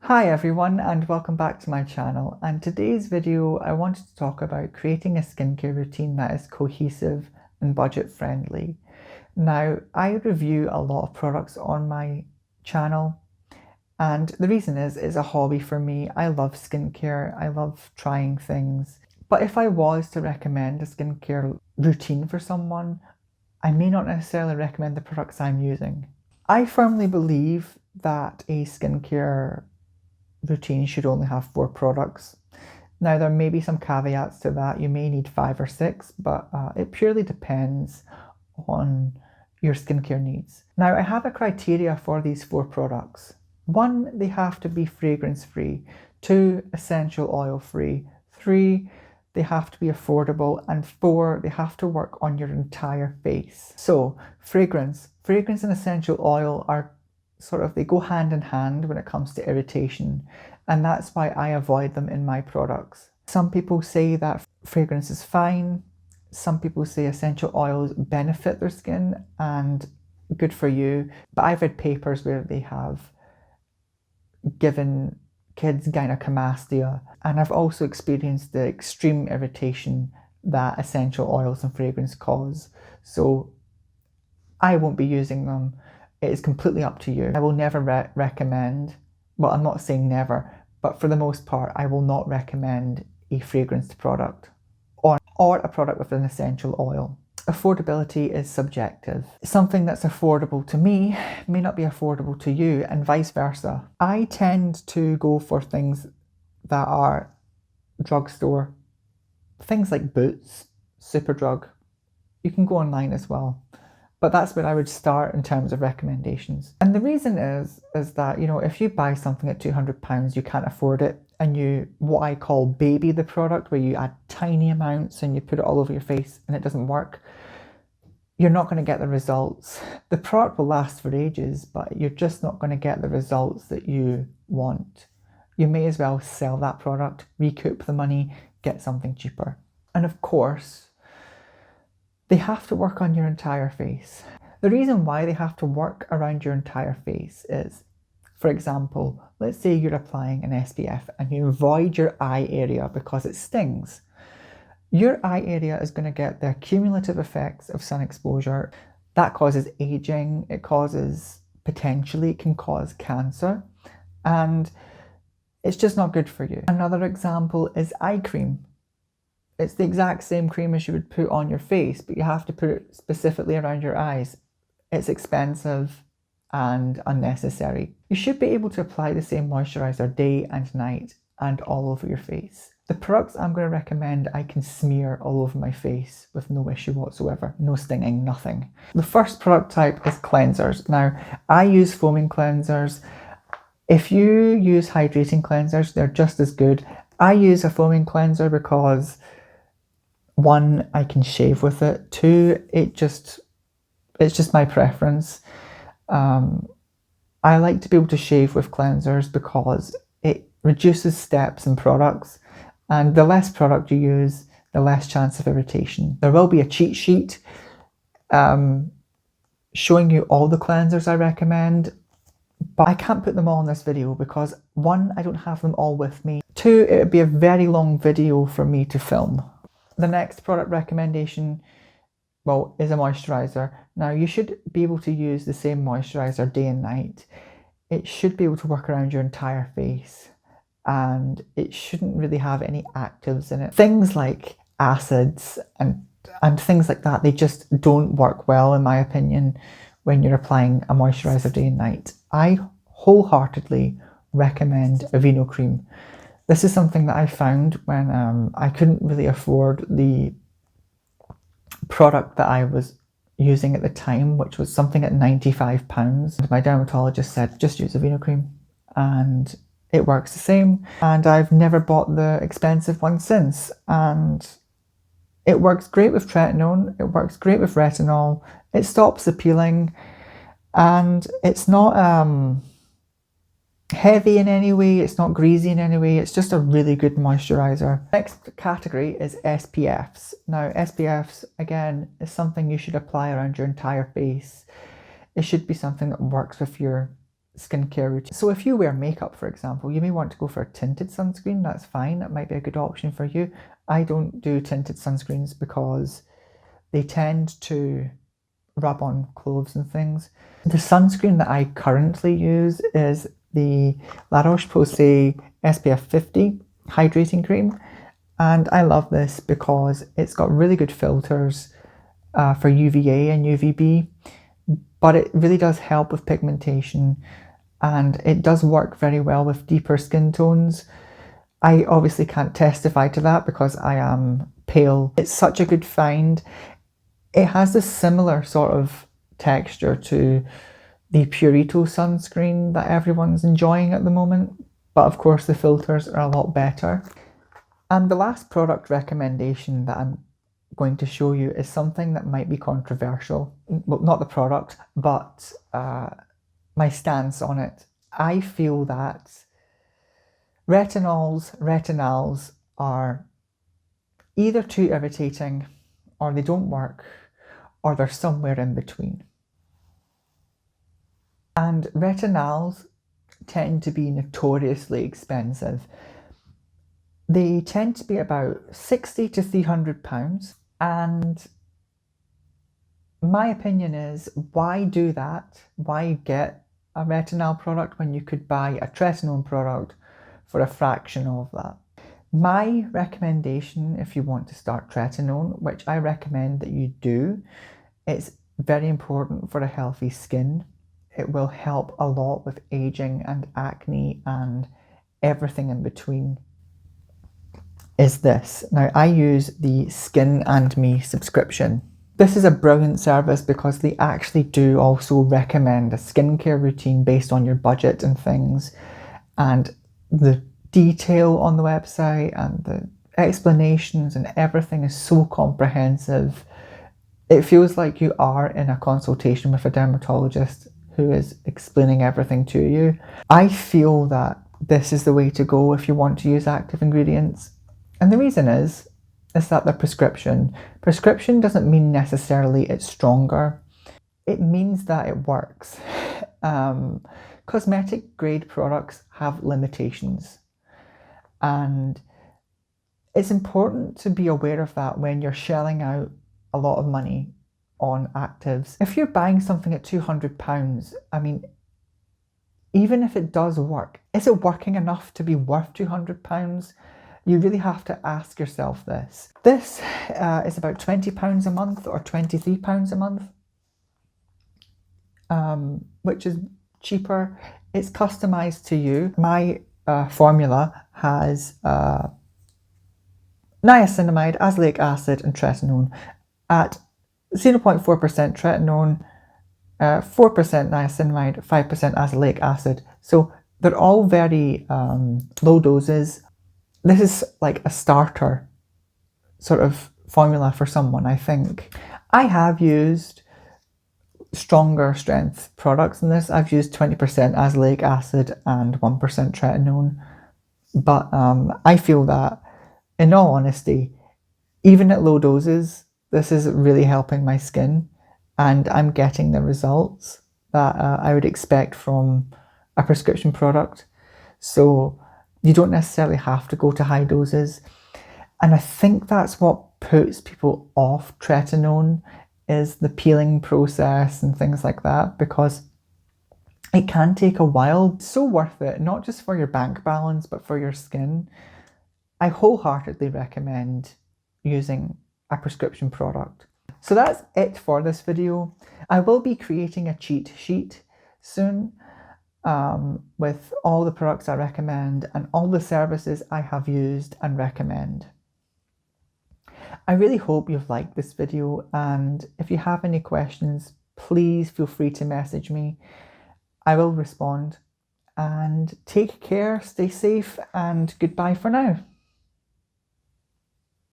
Hi everyone and welcome back to my channel, and today's video I wanted to talk about creating a skincare routine that is cohesive and budget friendly. Now, I review a lot of products on my channel, and the reason is it's a hobby for me. I love skincare, I love trying things, but if I was to recommend a skincare routine for someone, I may not necessarily recommend the products I'm using. I firmly believe that a skincare routine should only have 4 products. Now, there may be some caveats to that. You may need 5 or 6, but it purely depends on your skincare needs. Now, I have a criteria for these 4 products. 1, they have to be fragrance free. 2, essential oil free. 3, they have to be affordable. And 4, they have to work on your entire face. So, fragrance and essential oil are they go hand in hand when it comes to irritation, and that's why I avoid them in my products. Some people say that fragrance is fine. Some people say essential oils benefit their skin, and good for you. But I've read papers where they have given kids gynecomastia, and I've also experienced the extreme irritation that essential oils and fragrance cause. So I won't be using them. It is completely up to you. I will never recommend, well, I'm not saying never, but for the most part, I will not recommend a fragranced product or a product with an essential oil. Affordability is subjective. Something that's affordable to me may not be affordable to you, and vice versa. I tend to go for things that are drugstore, things like Boots, Superdrug. You can go online as well. But that's where I would start in terms of recommendations. And the reason is that, if you buy something at £200, you can't afford it, and you, what I call baby the product, where you add tiny amounts and you put it all over your face and it doesn't work, you're not going to get the results. The product will last for ages, but you're just not going to get the results that you want. You may as well sell that product, recoup the money, get something cheaper. And of course, they have to work on your entire face. The reason why they have to work around your entire face is, for example, let's say you're applying an SPF and you avoid your eye area because it stings. Your eye area is going to get the cumulative effects of sun exposure. That causes aging, it can cause cancer, and it's just not good for you. Another example is eye cream. It's the exact same cream as you would put on your face, but you have to put it specifically around your eyes. It's expensive and unnecessary. You should be able to apply the same moisturizer day and night and all over your face. The products I'm going to recommend, I can smear all over my face with no issue whatsoever. No stinging, nothing. The first product type is cleansers. Now, I use foaming cleansers. If you use hydrating cleansers, they're just as good. I use a foaming cleanser because 1, I can shave with it. 2, it's just my preference. I like to be able to shave with cleansers because it reduces steps in products, and the less product you use, the less chance of irritation. There will be a cheat sheet showing you all the cleansers I recommend, but I can't put them all in this video because 1, I don't have them all with me. 2, it would be a very long video for me to film. The next product recommendation, is a moisturizer. Now, you should be able to use the same moisturizer day and night. It should be able to work around your entire face, and it shouldn't really have any actives in it. Things like acids and things like that, they just don't work well, in my opinion, when you're applying a moisturizer day and night. I wholeheartedly recommend Aveeno cream. This is something that I found when I couldn't really afford the product that I was using at the time, which was something at £95. My dermatologist said, just use Aveeno cream, and it works the same. And I've never bought the expensive one since. And it works great with tretinoin, it works great with retinol, it stops the peeling, and it's not heavy in any way, it's not greasy in any way, it's just a really good moisturizer. Next category is SPFs. Now, SPFs, again, is something you should apply around your entire face. It should be something that works with your skincare routine. So if you wear makeup, for example, you may want to go for a tinted sunscreen. That's fine. That might be a good option for you. I don't do tinted sunscreens because they tend to rub on clothes and things. The sunscreen that I currently use is the La Roche-Posay SPF 50 hydrating cream, and I love this because it's got really good filters for UVA and UVB, but it really does help with pigmentation, and it does work very well with deeper skin tones. I obviously can't testify to that because I am pale. It's such a good find. It has a similar sort of texture to the Purito sunscreen that everyone's enjoying at the moment, but of course the filters are a lot better. And the last product recommendation that I'm going to show you is something that might be controversial. Well, not the product, but my stance on it. I feel that retinals are either too irritating, or they don't work, or they're somewhere in between. And retinals tend to be notoriously expensive. They tend to be about £60 to £300, and my opinion is, why do that? Why get a retinol product when you could buy a tretinoin product for a fraction of that? My recommendation, if you want to start tretinoin, which I recommend that you do, it's very important for a healthy skin. It will help a lot with aging and acne and everything in between, is this. Now, I use the Skin and Me subscription. This is a brilliant service because they actually do also recommend a skincare routine based on your budget and things, and the detail on the website and the explanations and everything is so comprehensive. It feels like you are in a consultation with a dermatologist who is explaining everything to you. I feel that this is the way to go if you want to use active ingredients. And the reason is that they're prescription. Prescription doesn't mean necessarily it's stronger. It means that it works. Cosmetic grade products have limitations. And it's important to be aware of that when you're shelling out a lot of money on actives. If you're buying something at £200, I mean, even if it does work, is it working enough to be worth £200? You really have to ask yourself this. This is about £20 a month or £23 a month, which is cheaper. It's customized to you. My formula has niacinamide, azelaic acid and tretinoin at 0.4% tretinoin, 4% niacinamide, 5% azelaic acid. So they're all very low doses. This is like a starter sort of formula for someone, I think. I have used stronger strength products in this. I've used 20% azelaic acid and 1% tretinoin. But I feel that, in all honesty, even at low doses, this is really helping my skin, and I'm getting the results that I would expect from a prescription product. So you don't necessarily have to go to high doses. And I think that's what puts people off tretinoin, is the peeling process and things like that, because it can take a while. It's so worth it, not just for your bank balance, but for your skin. I wholeheartedly recommend using a prescription product. So that's it for this video. I will be creating a cheat sheet soon with all the products I recommend and all the services I have used and recommend. I really hope you've liked this video, and if you have any questions, please feel free to message me. I will respond. And take care, stay safe, and goodbye for now.